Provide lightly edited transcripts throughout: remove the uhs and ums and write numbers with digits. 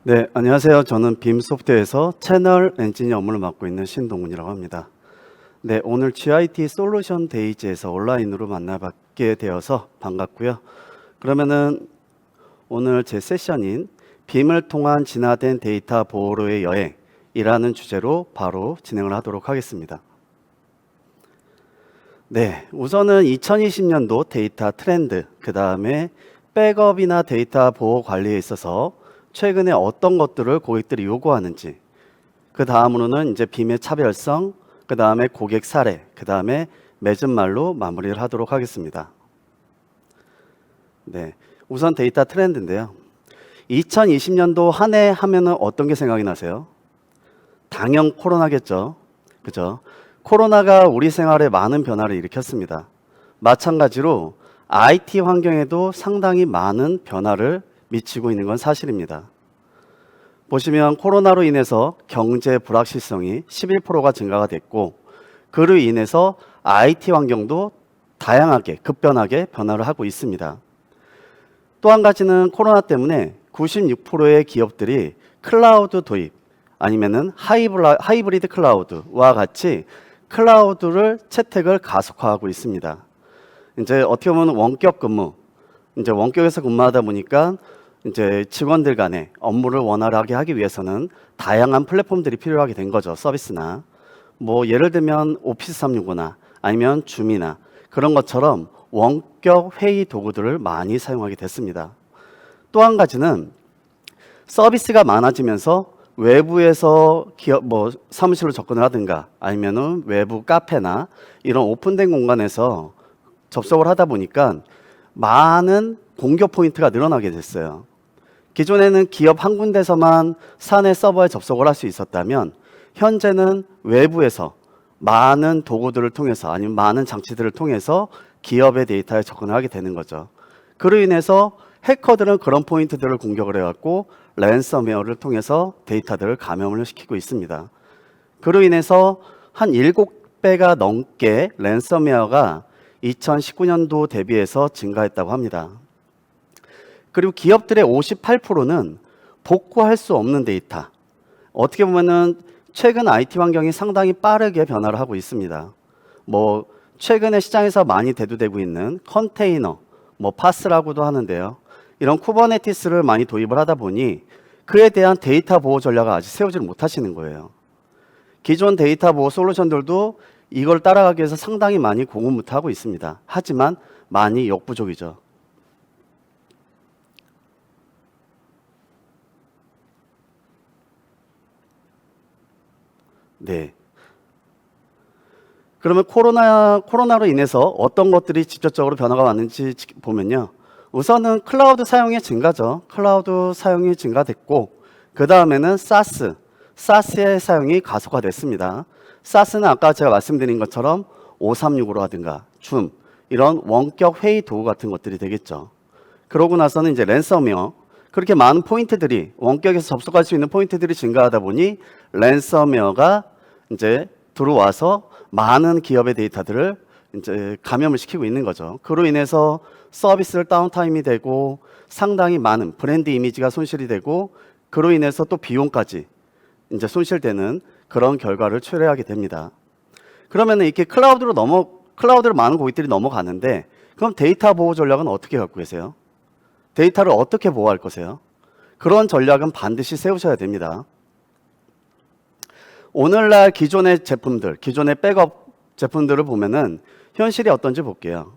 네, 안녕하세요. 저는 빔소프트에서 채널 엔지니어 업무를 맡고 있는 신동훈이라고 합니다. 네, 오늘 GIT 솔루션 데이즈에서 온라인으로 만나뵙게 되어서 반갑고요. 그러면은 오늘 제 세션인 빔을 통한 진화된 데이터 보호로의 여행이라는 주제로 바로 진행을 하도록 하겠습니다. 네, 우선은 2020년도 데이터 트렌드, 그 다음에 백업이나 데이터 보호 관리에 있어서 최근에 어떤 것들을 고객들이 요구하는지, 그 다음으로는 이제 빔의 차별성, 그 다음에 고객 사례, 그 다음에 맺은 말로 마무리를 하도록 하겠습니다. 네, 우선 데이터 트렌드인데요. 2020년도 한 해 하면은 어떤 게 생각이 나세요? 당연 코로나겠죠. 그죠? 코로나가 우리 생활에 많은 변화를 일으켰습니다. 마찬가지로 IT 환경에도 상당히 많은 변화를 미치고 있는 건 사실입니다. 보시면 코로나로 인해서 경제 불확실성이 11%가 증가가 됐고, 그로 인해서 IT 환경도 다양하게 급변하게 변화를 하고 있습니다. 또 한 가지는 코로나 때문에 96%의 기업들이 클라우드 도입 아니면은 하이브리드 클라우드와 같이 클라우드를 채택을 가속화하고 있습니다. 이제 어떻게 보면 원격 근무, 이제 원격에서 근무하다 보니까 이제 직원들 간의 업무를 원활하게 하기 위해서는 다양한 플랫폼들이 필요하게 된 거죠. 서비스나 뭐 예를 들면 오피스 365나 아니면 줌이나 그런 것처럼 원격 회의 도구들을 많이 사용하게 됐습니다. 또 한 가지는 서비스가 많아지면서 외부에서 기업 사무실로 접근을 하든가 아니면은 외부 카페나 이런 오픈된 공간에서 접속을 하다 보니까 많은 공격 포인트가 늘어나게 됐어요. 기존에는 기업 한 군데서만 사내 서버에 접속을 할 수 있었다면 현재는 외부에서 많은 도구들을 통해서 아니면 많은 장치들을 통해서 기업의 데이터에 접근을 하게 되는 거죠. 그로 인해서 해커들은 그런 포인트들을 공격을 해갖고 랜섬웨어를 통해서 데이터들을 감염을 시키고 있습니다. 그로 인해서 한 7배가 넘게 랜섬웨어가 2019년도 대비해서 증가했다고 합니다. 그리고 기업들의 58%는 복구할 수 없는 데이터. 어떻게 보면은 최근 IT 환경이 상당히 빠르게 변화를 하고 있습니다. 뭐 최근에 시장에서 많이 대두되고 있는 컨테이너, 파스라고도 하는데요. 이런 쿠버네티스를 많이 도입을 하다 보니 그에 대한 데이터 보호 전략을 아직 세우지를 못하시는 거예요. 기존 데이터 보호 솔루션들도 이걸 따라가기 위해서 상당히 많이 고군분투하고 있습니다. 하지만 많이 역부족이죠. 네. 그러면 코로나로 인해서 어떤 것들이 직접적으로 변화가 왔는지 보면요. 우선은 클라우드 사용의 증가죠. 클라우드 사용이 증가됐고, 그 다음에는 사스의 사용이 가속화됐습니다. 사스는 아까 제가 말씀드린 것처럼 536으로 하든가 줌 이런 원격 회의 도구 같은 것들이 되겠죠. 그러고 나서는 이제 랜섬웨어, 그렇게 많은 포인트들이 원격에서 접속할 수 있는 포인트들이 증가하다 보니 랜섬웨어가 이제 들어와서 많은 기업의 데이터들을 이제 감염을 시키고 있는 거죠. 그로 인해서 서비스를 다운타임이 되고 상당히 많은 브랜드 이미지가 손실이 되고 그로 인해서 또 비용까지 이제 손실되는 그런 결과를 초래하게 됩니다. 그러면 이렇게 클라우드로 많은 고객들이 넘어가는데 그럼 데이터 보호 전략은 어떻게 갖고 계세요? 데이터를 어떻게 보호할 거세요? 그런 전략은 반드시 세우셔야 됩니다. 오늘날 기존의 백업 제품들을 보면은 현실이 어떤지 볼게요.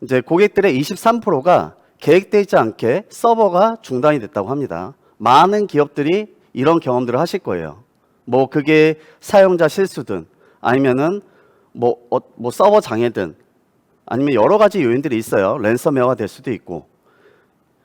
이제 고객들의 23%가 계획되지 않게 서버가 중단이 됐다고 합니다. 많은 기업들이 이런 경험들을 하실 거예요. 뭐 그게 사용자 실수든 아니면은 서버 장애든 아니면 여러 가지 요인들이 있어요. 랜섬웨어가 될 수도 있고.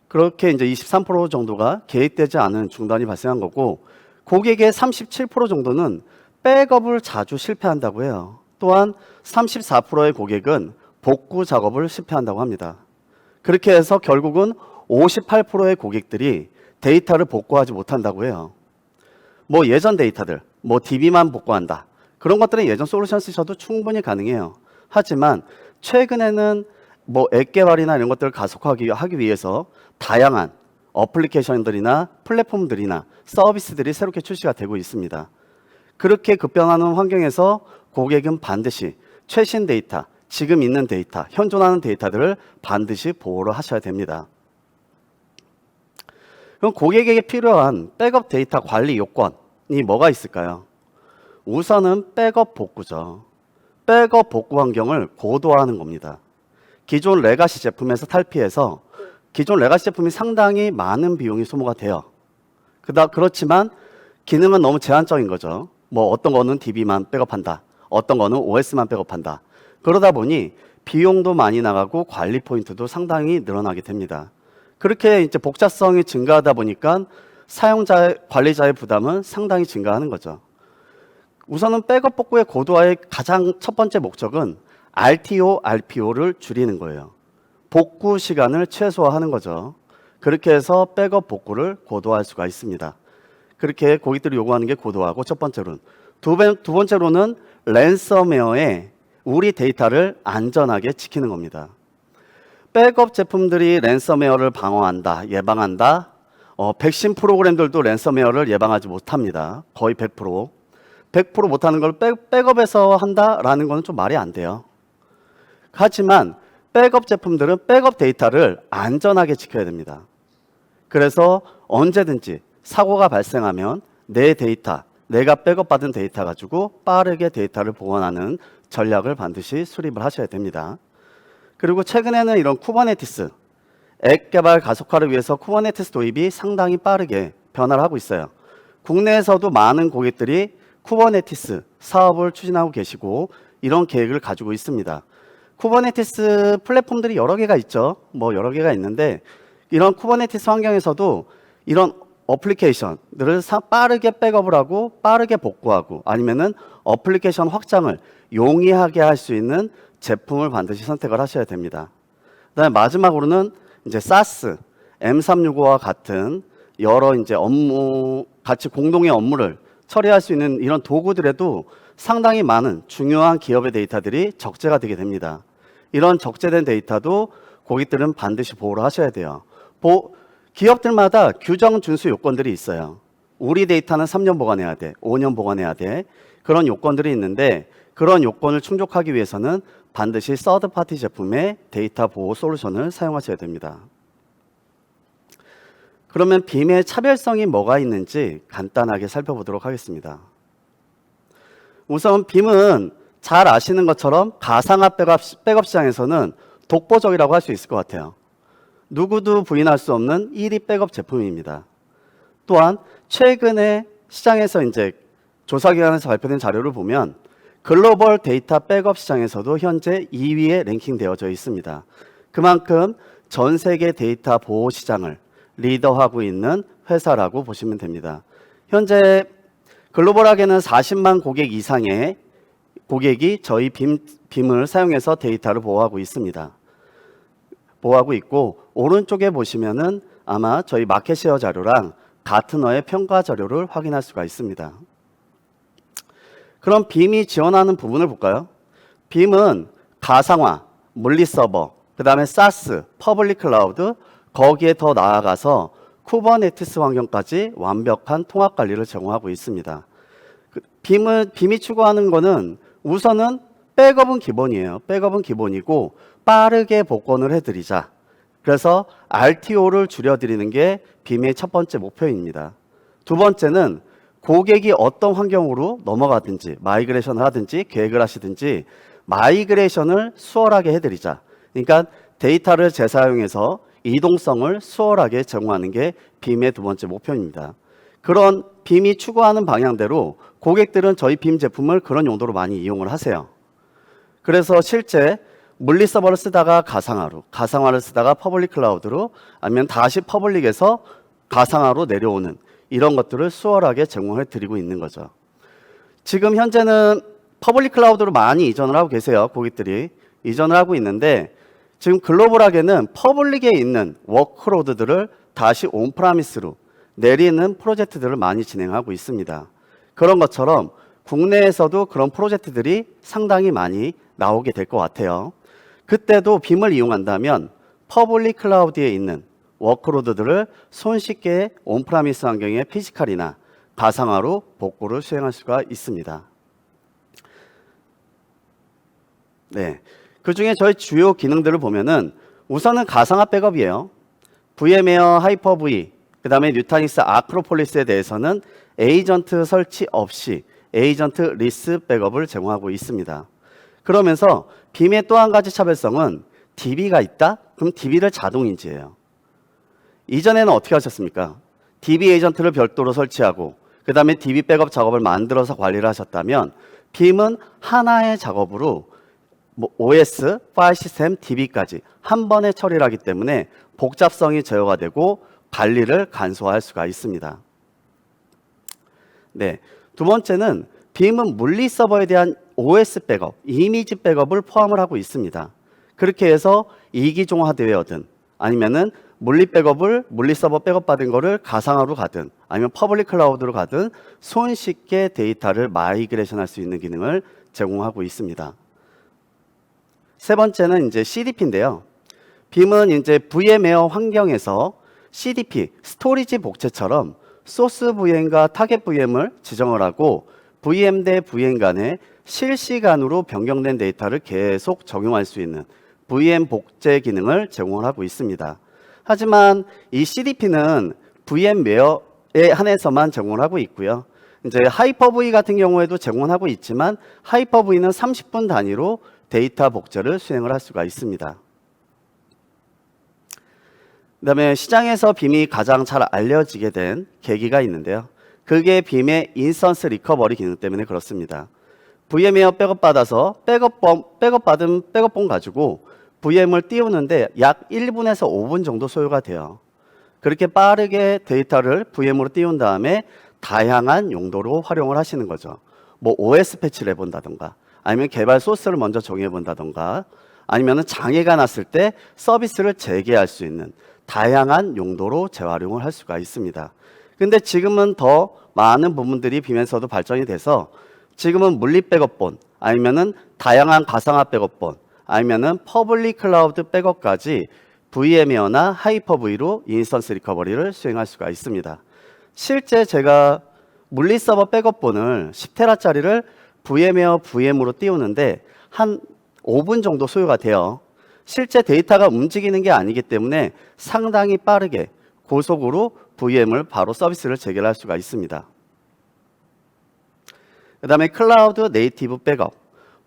그렇게 이제 23% 정도가 계획되지 않은 중단이 발생한 거고, 고객의 37% 정도는 백업을 자주 실패한다고 해요. 또한 34%의 고객은 복구 작업을 실패한다고 합니다. 그렇게 해서 결국은 58%의 고객들이 데이터를 복구하지 못한다고 해요. 예전 데이터들, DB만 복구한다. 그런 것들은 예전 솔루션 쓰셔도 충분히 가능해요. 하지만 최근에는 앱 개발이나 이런 것들을 가속화하기 위해서 다양한 어플리케이션들이나 플랫폼들이나 서비스들이 새롭게 출시가 되고 있습니다. 그렇게 급변하는 환경에서 고객은 반드시 최신 데이터, 지금 있는 데이터, 현존하는 데이터들을 반드시 보호를 하셔야 됩니다. 그럼 고객에게 필요한 백업 데이터 관리 요건이 뭐가 있을까요? 우선은 백업 복구죠. 백업 복구 환경을 고도화하는 겁니다. 기존 레가시 제품에서 탈피해서 기존 레가시 제품이 상당히 많은 비용이 소모가 돼요. 그렇지만 기능은 너무 제한적인 거죠. 뭐 어떤 거는 DB만 백업한다. 어떤 거는 OS만 백업한다. 그러다 보니 비용도 많이 나가고 관리 포인트도 상당히 늘어나게 됩니다. 그렇게 이제 복잡성이 증가하다 보니까 사용자의, 관리자의 부담은 상당히 증가하는 거죠. 우선은 백업 복구의 고도화의 가장 첫 번째 목적은 RTO, RPO를 줄이는 거예요. 복구 시간을 최소화하는 거죠. 그렇게 해서 백업 복구를 고도화할 수가 있습니다. 그렇게 고객들이 요구하는 게 고도화고 첫 번째로는. 두 번째로는 랜섬웨어에 우리 데이터를 안전하게 지키는 겁니다. 백업 제품들이 랜섬웨어를 방어한다, 예방한다. 백신 프로그램들도 랜섬웨어를 예방하지 못합니다. 거의 100%. 100% 못하는 걸 백업에서 한다라는 건 좀 말이 안 돼요. 하지만 백업 제품들은 백업 데이터를 안전하게 지켜야 됩니다. 그래서 언제든지 사고가 발생하면 내 데이터, 내가 백업받은 데이터 가지고 빠르게 데이터를 보완하는 전략을 반드시 수립을 하셔야 됩니다. 그리고 최근에는 이런 쿠버네티스, 앱 개발 가속화를 위해서 쿠버네티스 도입이 상당히 빠르게 변화를 하고 있어요. 국내에서도 많은 고객들이 쿠버네티스 사업을 추진하고 계시고 이런 계획을 가지고 있습니다. 쿠버네티스 플랫폼들이 여러 개가 있죠. 여러 개가 있는데 이런 쿠버네티스 환경에서도 이런 어플리케이션들을 빠르게 백업을 하고 빠르게 복구하고 아니면은 어플리케이션 확장을 용이하게 할 수 있는 제품을 반드시 선택을 하셔야 됩니다. 그다음에 마지막으로는 이제 SaaS, M365와 같은 여러 이제 같이 공동의 업무를 처리할 수 있는 이런 도구들에도 상당히 많은 중요한 기업의 데이터들이 적재가 되게 됩니다. 이런 적재된 데이터도 고객들은 반드시 보호를 하셔야 돼요. 기업들마다 규정 준수 요건들이 있어요. 우리 데이터는 3년 보관해야 돼, 5년 보관해야 돼. 그런 요건들이 있는데 그런 요건을 충족하기 위해서는 반드시 서드파티 제품의 데이터 보호 솔루션을 사용하셔야 됩니다. 그러면 빔의 차별성이 뭐가 있는지 간단하게 살펴보도록 하겠습니다. 우선 빔은 잘 아시는 것처럼 가상화 백업 시장에서는 독보적이라고 할 수 있을 것 같아요. 누구도 부인할 수 없는 1위 백업 제품입니다. 또한 최근에 시장에서 이제 조사기관에서 발표된 자료를 보면 글로벌 데이터 백업 시장에서도 현재 2위에 랭킹되어져 있습니다. 그만큼 전 세계 데이터 보호 시장을 리더하고 있는 회사라고 보시면 됩니다. 현재 글로벌하게는 40만 고객 이상의 고객이 저희 빔을 사용해서 데이터를 보호하고 있습니다. 보호하고 있고 오른쪽에 보시면은 아마 저희 마켓쉐어 자료랑 가트너의 평가 자료를 확인할 수가 있습니다. 그럼 빔이 지원하는 부분을 볼까요? 빔은 가상화, 물리서버, 그 다음에 SaaS, 퍼블릭 클라우드, 거기에 더 나아가서 쿠버네티스 환경까지 완벽한 통합 관리를 제공하고 있습니다. 빔이 추구하는 거는 우선은 백업은 기본이에요. 백업은 기본이고 빠르게 복원을 해드리자. 그래서 RTO를 줄여드리는 게 빔의 첫 번째 목표입니다. 두 번째는 고객이 어떤 환경으로 넘어가든지 마이그레이션을 하든지 계획을 하시든지 마이그레이션을 수월하게 해드리자. 그러니까 데이터를 재사용해서 이동성을 수월하게 제공하는 게 빔의 두 번째 목표입니다. 그런 빔이 추구하는 방향대로 고객들은 저희 빔 제품을 그런 용도로 많이 이용을 하세요. 그래서 실제 물리 서버를 쓰다가 가상화로, 가상화를 쓰다가 퍼블릭 클라우드로 아니면 다시 퍼블릭에서 가상화로 내려오는 이런 것들을 수월하게 제공해 드리고 있는 거죠. 지금 현재는 퍼블릭 클라우드로 많이 이전을 하고 계세요. 고객들이 이전을 하고 있는데 지금 글로벌하게는 퍼블릭에 있는 워크로드들을 다시 온프라미스로 내리는 프로젝트들을 많이 진행하고 있습니다. 그런 것처럼 국내에서도 그런 프로젝트들이 상당히 많이 나오게 될 것 같아요. 그때도 빔을 이용한다면 퍼블릭 클라우드에 있는 워크로드들을 손쉽게 온프라미스 환경의 피지컬이나 가상화로 복구를 수행할 수가 있습니다. 네, 그 중에 저희 주요 기능들을 보면은 우선은 가상화 백업이에요. VM웨어 하이퍼V, 그 다음에 뉴타닉스 아크로폴리스에 대해서는 에이전트 설치 없이 에이전트 리스 백업을 제공하고 있습니다. 그러면서 빔의 또 한 가지 차별성은 DB가 있다? 그럼 DB를 자동 인지해요. 이전에는 어떻게 하셨습니까? DB 에이전트를 별도로 설치하고 그 다음에 DB 백업 작업을 만들어서 관리를 하셨다면 빔은 하나의 작업으로 OS, 파일 시스템, DB까지 한 번에 처리를 하기 때문에 복잡성이 제어가 되고 관리를 간소화할 수가 있습니다. 네, 두 번째는 빔은 물리 서버에 대한 OS 백업, 이미지 백업을 포함을 하고 있습니다. 그렇게 해서 이기종화되어든 아니면은 물리 서버 백업 받은 거를 가상화로 가든 아니면 퍼블릭 클라우드로 가든 손쉽게 데이터를 마이그레이션 할 수 있는 기능을 제공하고 있습니다. 세 번째는 이제 CDP인데요. 빔은 이제 VM웨어 환경에서 CDP, 스토리지 복제처럼 소스 VM과 타겟 VM을 지정을 하고 VM 대 VM 간에 실시간으로 변경된 데이터를 계속 적용할 수 있는 VM 복제 기능을 제공을 하고 있습니다. 하지만 이 CDP는 VM웨어에 한해서만 제공을 하고 있고요. 이제 하이퍼V 같은 경우에도 제공을 하고 있지만 하이퍼V는 30분 단위로 데이터 복제를 수행을 할 수가 있습니다. 그다음에 시장에서 빔이 가장 잘 알려지게 된 계기가 있는데요. 그게 빔의 인스턴스 리커버리 기능 때문에 그렇습니다. VM웨어 백업받아서 백업받은 백업본 가지고 VM을 띄우는데 약 1분에서 5분 정도 소요가 돼요. 그렇게 빠르게 데이터를 VM으로 띄운 다음에 다양한 용도로 활용을 하시는 거죠. 뭐 OS 패치를 해본다던가 아니면 개발 소스를 먼저 정해본다던가 아니면 장애가 났을 때 서비스를 재개할 수 있는 다양한 용도로 재활용을 할 수가 있습니다. 근데 지금은 더 많은 부분들이 빔에서도 발전이 돼서 지금은 물리 백업본 아니면은 다양한 가상화 백업본 아니면은 퍼블릭 클라우드 백업까지 VM웨어나 하이퍼V로 인스턴스 리커버리를 수행할 수가 있습니다. 실제 제가 물리 서버 백업본을 10테라짜리를 VM웨어 VM으로 띄우는데 한 5분 정도 소요가 돼요. 실제 데이터가 움직이는 게 아니기 때문에 상당히 빠르게 고속으로 VM을 바로 서비스를 재개할 수가 있습니다. 그 다음에 클라우드 네이티브 백업.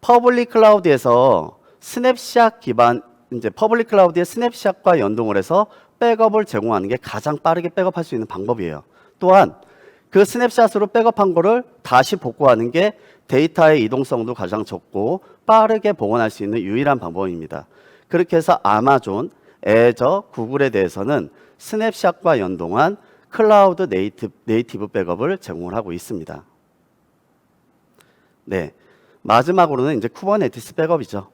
퍼블릭 클라우드에서 스냅샷 기반, 이제 퍼블릭 클라우드의 스냅샷과 연동을 해서 백업을 제공하는 게 가장 빠르게 백업할 수 있는 방법이에요. 또한 그 스냅샷으로 백업한 거를 다시 복구하는 게 데이터의 이동성도 가장 적고 빠르게 복원할 수 있는 유일한 방법입니다. 그렇게 해서 아마존, 애저, 구글에 대해서는 스냅샷과 연동한 클라우드 네이티브 백업을 제공을 하고 있습니다. 네, 마지막으로는 이제 쿠버네티스 백업이죠.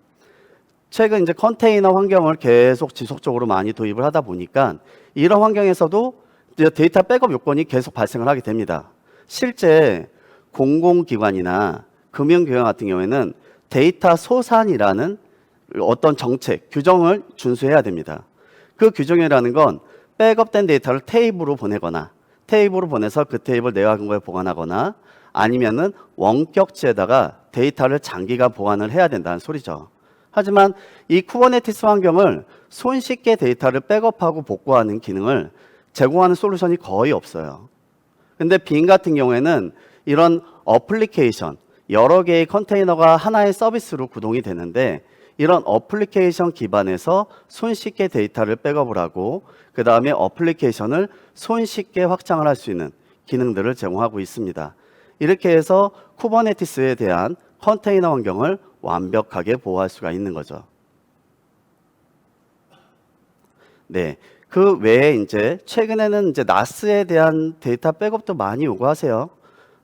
최근 이제 컨테이너 환경을 계속 지속적으로 많이 도입을 하다 보니까 이런 환경에서도 이제 데이터 백업 요건이 계속 발생을 하게 됩니다. 실제 공공기관이나 금융기관 같은 경우에는 데이터 소산이라는 어떤 정책, 규정을 준수해야 됩니다. 그 규정이라는 건 백업된 데이터를 테이블로 보내거나 테이블로 보내서 그 테이블 내과 근거에 보관하거나 아니면은 원격지에다가 데이터를 장기간 보관을 해야 된다는 소리죠. 하지만 이 쿠버네티스 환경을 손쉽게 데이터를 백업하고 복구하는 기능을 제공하는 솔루션이 거의 없어요. 근데 빔 같은 경우에는 이런 어플리케이션, 여러 개의 컨테이너가 하나의 서비스로 구동이 되는데 이런 어플리케이션 기반에서 손쉽게 데이터를 백업을 하고 그 다음에 어플리케이션을 손쉽게 확장을 할 수 있는 기능들을 제공하고 있습니다. 이렇게 해서 쿠버네티스에 대한 컨테이너 환경을 완벽하게 보호할 수가 있는 거죠. 네, 그 외에 이제 최근에는 이제 나스에 대한 데이터 백업도 많이 요구하세요.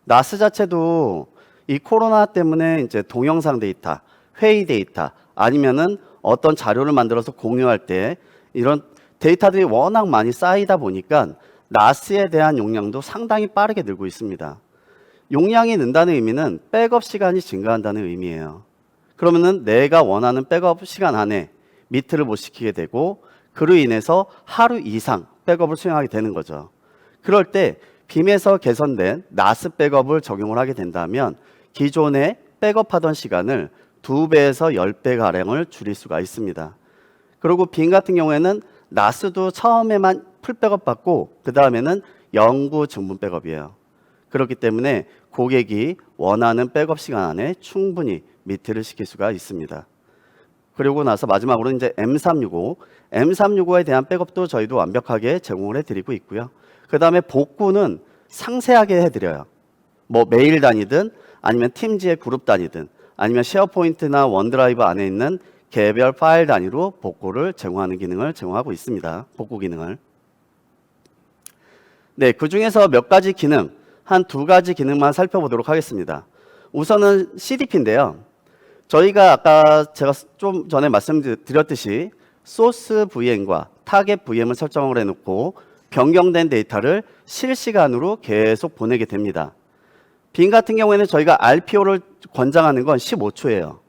나스 자체도 이 코로나 때문에 이제 동영상 데이터, 회의 데이터 아니면은 어떤 자료를 만들어서 공유할 때 이런 데이터들이 워낙 많이 쌓이다 보니까 나스에 대한 용량도 상당히 빠르게 늘고 있습니다. 용량이 는다는 의미는 백업 시간이 증가한다는 의미예요. 그러면은 내가 원하는 백업 시간 안에 미트를 못 시키게 되고 그로 인해서 하루 이상 백업을 수행하게 되는 거죠. 그럴 때 빔에서 개선된 나스 백업을 적용을 하게 된다면 기존에 백업하던 시간을 2배에서 10배가량을 줄일 수가 있습니다. 그리고 빔 같은 경우에는 나스도 처음에만 풀 백업 받고 그 다음에는 영구 증분 백업이에요. 그렇기 때문에 고객이 원하는 백업 시간 안에 충분히 미트를 시킬 수가 있습니다. 그리고 나서 마지막으로 이제 M365에 대한 백업도 저희도 완벽하게 제공을 해드리고 있고요. 그 다음에 복구는 상세하게 해드려요. 뭐 메일 단위든 아니면 팀즈의 그룹 단위든 아니면 쉐어포인트나 원드라이브 안에 있는 개별 파일 단위로 복구를 제공하는 기능을 제공하고 있습니다. 복구 기능을. 네, 그 중에서 몇 가지 기능, 한 2가지 기능만 살펴보도록 하겠습니다. 우선은 CDP인데요. 저희가 아까 제가 좀 전에 말씀드렸듯이 소스 VM과 타겟 VM을 설정을 해놓고 변경된 데이터를 실시간으로 계속 보내게 됩니다. 빔 같은 경우에는 저희가 RPO를 권장하는 건 15초예요.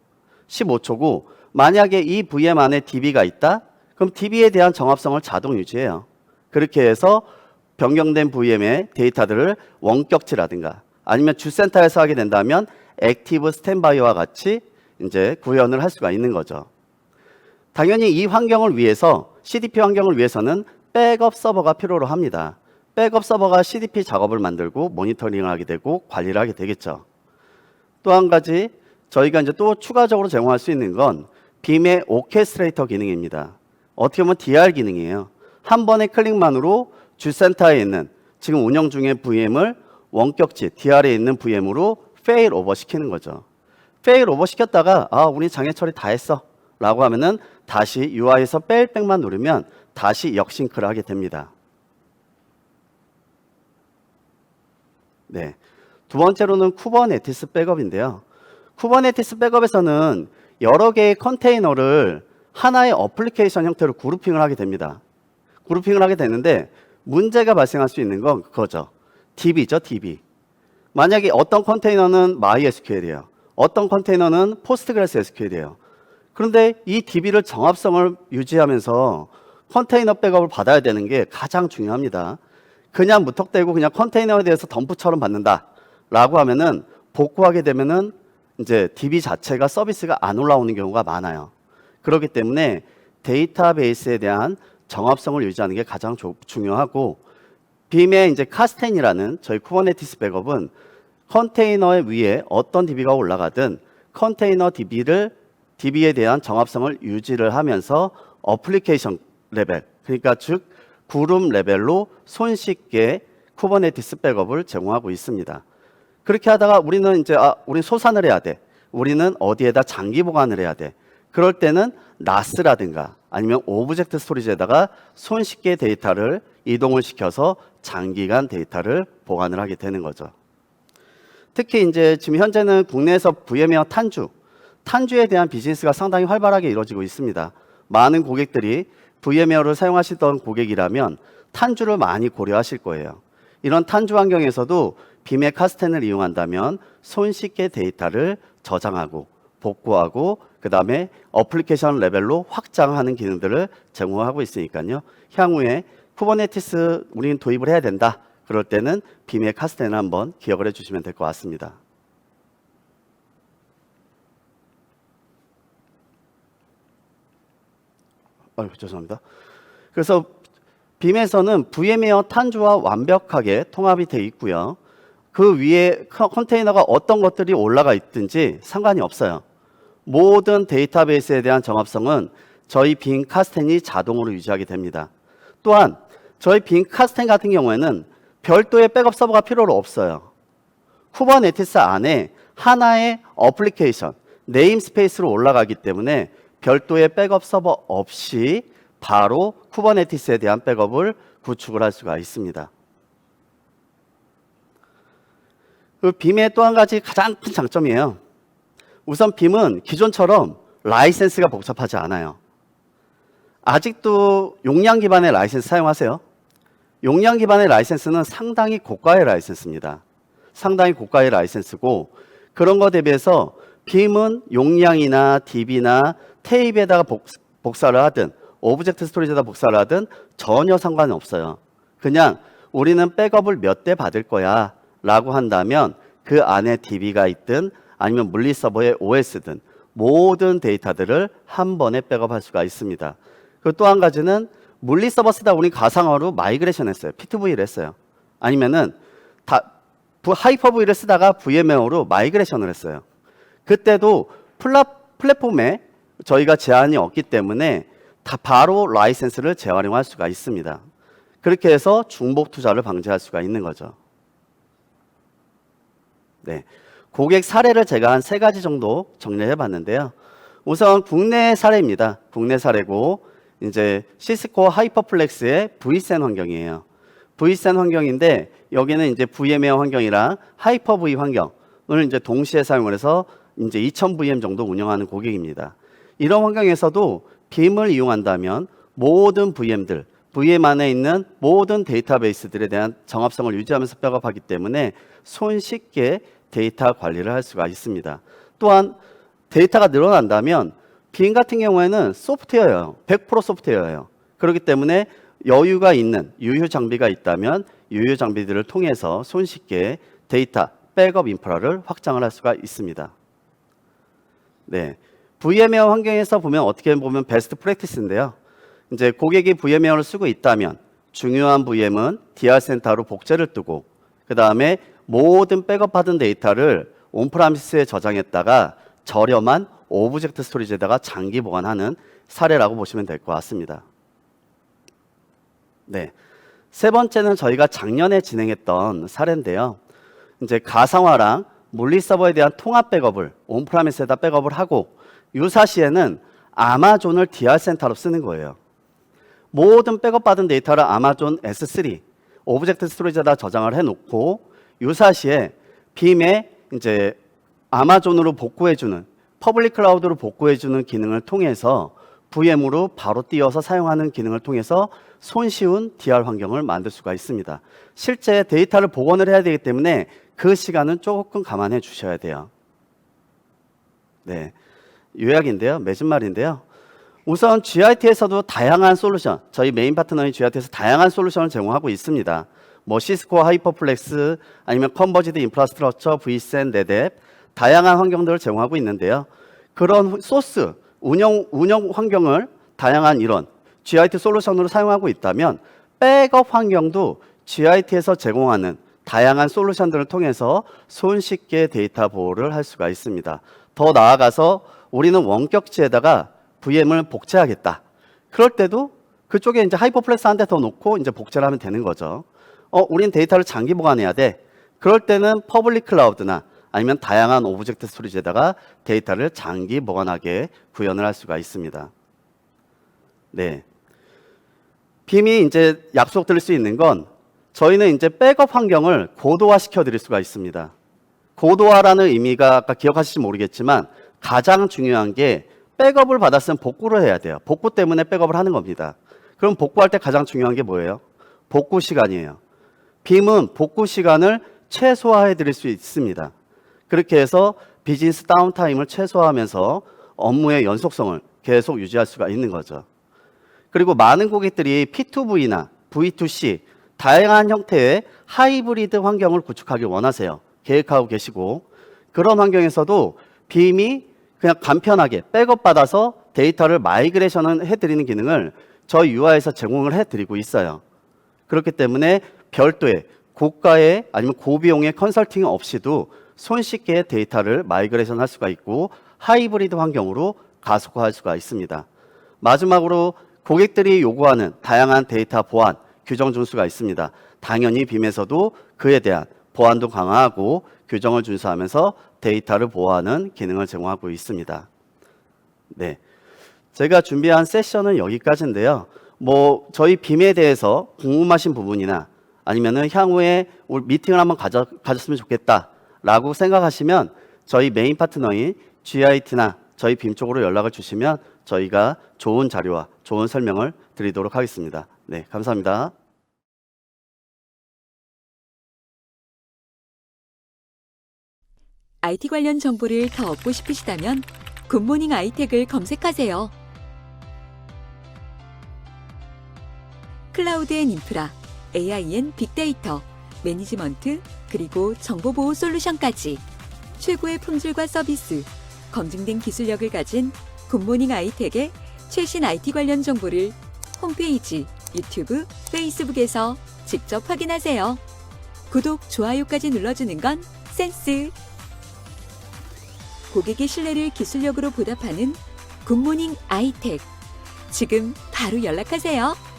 15초고 만약에 이 VM 안에 DB가 있다? 그럼 DB에 대한 정합성을 자동 유지해요. 그렇게 해서 변경된 VM의 데이터들을 원격치라든가 아니면 주센터에서 하게 된다면 액티브 스탠바이와 같이 이제 구현을 할 수가 있는 거죠. 당연히 이 환경을 위해서 CDP 환경을 위해서는 백업 서버가 필요로 합니다. 백업 서버가 CDP 작업을 만들고 모니터링을 하게 되고 관리를 하게 되겠죠. 또 한 가지 저희가 이제 또 추가적으로 제공할 수 있는 건 빔의 오케스트레이터 기능입니다. 어떻게 보면 DR 기능이에요. 한 번의 클릭만으로 주센터에 있는 지금 운영 중의 VM을 원격치 DR에 있는 VM으로 페일 오버 시키는 거죠. 페일 오버 시켰다가 우리 장애 처리 다 했어 라고 하면은 다시 UI에서 뺄백만 누르면 다시 역싱크를 하게 됩니다. 네, 두 번째로는 쿠버네티스 백업인데요. 쿠버네티스 백업에서는 여러 개의 컨테이너를 하나의 어플리케이션 형태로 그룹핑을 하게 됩니다. 그룹핑을 하게 되는데 문제가 발생할 수 있는 건 그거죠. DB죠, DB. 만약에 어떤 컨테이너는 MySQL이에요. 어떤 컨테이너는 PostgreSQL이에요. 그런데 이 DB를 정합성을 유지하면서 컨테이너 백업을 받아야 되는 게 가장 중요합니다. 그냥 무턱대고 그냥 컨테이너에 대해서 덤프처럼 받는다 라고 하면은 복구하게 되면은 이제 DB 자체가 서비스가 안 올라오는 경우가 많아요. 그렇기 때문에 데이터베이스에 대한 정합성을 유지하는 게 가장 중요하고 빔의 이제 카스텐이라는 저희 쿠버네티스 백업은 컨테이너 위에 어떤 DB가 올라가든 컨테이너 DB에 대한 정합성을 유지를 하면서 어플리케이션 레벨, 그러니까 즉 그룹 레벨로 손쉽게 쿠버네티스 백업을 제공하고 있습니다. 그렇게 하다가 우리는 이제 우리 소산을 해야 돼. 우리는 어디에다 장기 보관을 해야 돼. 그럴 때는 나스라든가 아니면 오브젝트 스토리지에다가 손쉽게 데이터를 이동을 시켜서 장기간 데이터를 보관을 하게 되는 거죠. 특히 이제 지금 현재는 국내에서 VM웨어 탄주에 대한 비즈니스가 상당히 활발하게 이루어지고 있습니다. 많은 고객들이 VM웨어를 사용하시던 고객이라면 탄주를 많이 고려하실 거예요. 이런 탄주 환경에서도 빔의 카스텐을 이용한다면 손쉽게 데이터를 저장하고 복구하고 그 다음에 어플리케이션 레벨로 확장하는 기능들을 제공하고 있으니까요. 향후에 쿠버네티스 우리는 도입을 해야 된다. 그럴 때는 빔의 카스텐을 한번 기억을 해주시면 될 것 같습니다. 죄송합니다. 그래서 빔에서는 VM웨어 탄주와 완벽하게 통합이 되어 있고요. 그 위에 컨테이너가 어떤 것들이 올라가 있든지 상관이 없어요. 모든 데이터베이스에 대한 정합성은 저희 빔 카스텐이 자동으로 유지하게 됩니다. 또한 저희 빔 카스텐 같은 경우에는 별도의 백업 서버가 필요로 없어요. 쿠버네티스 안에 하나의 어플리케이션, 네임스페이스로 올라가기 때문에 별도의 백업 서버 없이 바로 쿠버네티스에 대한 백업을 구축을 할 수가 있습니다. 그 빔의 또 한 가지 가장 큰 장점이에요. 우선 빔은 기존처럼 라이센스가 복잡하지 않아요. 아직도 용량 기반의 라이센스 사용하세요? 용량 기반의 라이센스는 상당히 고가의 라이센스입니다. 상당히 고가의 라이센스고 그런 거 대비해서 빔은 용량이나 DB나 테이프에다가 복사를 하든 오브젝트 스토리지에다 복사를 하든 전혀 상관이 없어요. 그냥 우리는 백업을 몇 대 받을 거야 라고 한다면 그 안에 DB가 있든 아니면 물리 서버의 OS든 모든 데이터들을 한 번에 백업할 수가 있습니다. 그리고 또 한 가지는 물리 서버 쓰다 우리 가상화로 마이그레이션 했어요. P2V를 했어요. 아니면은 하이퍼V를 쓰다가 VM웨어로 마이그레이션을 했어요. 그때도 플랫폼에 저희가 제한이 없기 때문에 다 바로 라이센스를 재활용할 수가 있습니다. 그렇게 해서 중복 투자를 방지할 수가 있는 거죠. 네, 고객 사례를 제가 한 3가지 정도 정리해 봤는데요. 우선 국내 사례입니다. 국내 사례고 이제 시스코 하이퍼플렉스의 vSAN 환경이에요. vSAN 환경인데 여기는 이제 VM웨어 환경이랑 하이퍼V 환경을 이제 동시에 사용을 해서 이제 2000VM 정도 운영하는 고객입니다. 이런 환경에서도 빔을 이용한다면 모든 VM들, VM 안에 있는 모든 데이터베이스들에 대한 정합성을 유지하면서 백업하기 때문에 손쉽게 데이터 관리를 할 수가 있습니다. 또한 데이터가 늘어난다면 빔 같은 경우에는 소프트웨어예요. 100% 소프트웨어예요. 그렇기 때문에 여유가 있는 유효 장비가 있다면 유효 장비들을 통해서 손쉽게 데이터 백업 인프라를 확장을 할 수가 있습니다. 네, VM웨어 환경에서 보면 어떻게 보면 베스트 프랙티스인데요. 이제 고객이 VM웨어를 쓰고 있다면 중요한 VM은 DR 센터로 복제를 뜨고 그 다음에 모든 백업받은 데이터를 온프라미스에 저장했다가 저렴한 오브젝트 스토리지에다가 장기 보관하는 사례라고 보시면 될 것 같습니다. 네, 3번째는 저희가 작년에 진행했던 사례인데요. 이제 가상화랑 물리 서버에 대한 통합 백업을 온프라미스에다 백업을 하고 유사시에는 아마존을 DR 센터로 쓰는 거예요. 모든 백업받은 데이터를 아마존 S3 오브젝트 스토리지에다 저장을 해놓고 유사시에 빔에 이제 아마존으로 복구해주는 퍼블릭 클라우드로 복구해주는 기능을 통해서 VM으로 바로 띄워서 사용하는 기능을 통해서 손쉬운 DR 환경을 만들 수가 있습니다. 실제 데이터를 복원을 해야 되기 때문에 그 시간은 조금 감안해 주셔야 돼요. 네, 요약인데요. 맺은 말인데요. 우선 GIT에서도 다양한 솔루션, 저희 메인 파트너인 GIT에서 다양한 솔루션을 제공하고 있습니다. 뭐 시스코 하이퍼플렉스 아니면 컨버지드 인프라스트럭처, vSAN, NetApp 다양한 환경들을 제공하고 있는데요. 그런 소스, 운영 환경을 다양한 이런 GIT 솔루션으로 사용하고 있다면 백업 환경도 GIT에서 제공하는 다양한 솔루션들을 통해서 손쉽게 데이터 보호를 할 수가 있습니다. 더 나아가서 우리는 원격지에다가 VM을 복제하겠다. 그럴 때도 그쪽에 이제 하이퍼플렉스 한 대 더 놓고 이제 복제를 하면 되는 거죠. 우린 데이터를 장기 보관해야 돼. 그럴 때는 퍼블릭 클라우드나 아니면 다양한 오브젝트 스토리지에다가 데이터를 장기 보관하게 구현을 할 수가 있습니다. 네. 빔이 이제 약속드릴 수 있는 건 저희는 이제 백업 환경을 고도화 시켜 드릴 수가 있습니다. 고도화라는 의미가 아까 기억하실지 모르겠지만 가장 중요한 게 백업을 받았으면 복구를 해야 돼요. 복구 때문에 백업을 하는 겁니다. 그럼 복구할 때 가장 중요한 게 뭐예요? 복구 시간이에요. 빔은 복구 시간을 최소화해 드릴 수 있습니다. 그렇게 해서 비즈니스 다운타임을 최소화하면서 업무의 연속성을 계속 유지할 수가 있는 거죠. 그리고 많은 고객들이 P2V나 V2C 다양한 형태의 하이브리드 환경을 구축하길 원하세요. 계획하고 계시고 그런 환경에서도 빔이 그냥 간편하게 백업받아서 데이터를 마이그레이션을 해드리는 기능을 저희 UI에서 제공을 해드리고 있어요. 그렇기 때문에 별도의 고가의 아니면 고비용의 컨설팅 없이도 손쉽게 데이터를 마이그레이션 할 수가 있고 하이브리드 환경으로 가속화할 수가 있습니다. 마지막으로 고객들이 요구하는 다양한 데이터 보안 규정 준수가 있습니다. 당연히 빔에서도 그에 대한 보안도 강화하고 규정을 준수하면서 데이터를 보호하는 기능을 제공하고 있습니다. 네, 제가 준비한 세션은 여기까지인데요. 뭐 저희 빔에 대해서 궁금하신 부분이나 아니면은 향후에 우리 미팅을 한번 가졌으면 좋겠다라고 생각하시면 저희 메인 파트너인 GIT나 저희 빔 쪽으로 연락을 주시면 저희가 좋은 자료와 좋은 설명을 드리도록 하겠습니다. 네, 감사합니다. IT 관련 정보를 더 얻고 싶으시다면 굿모닝 아이텍을 검색하세요. 클라우드 앤 인프라, AI 앤 빅데이터, 매니지먼트, 그리고 정보보호 솔루션까지 최고의 품질과 서비스, 검증된 기술력을 가진 굿모닝 아이텍의 최신 IT 관련 정보를 홈페이지, 유튜브, 페이스북에서 직접 확인하세요. 구독, 좋아요까지 눌러주는 건 센스! 고객의 신뢰를 기술력으로 보답하는 굿모닝 아이텍. 지금 바로 연락하세요.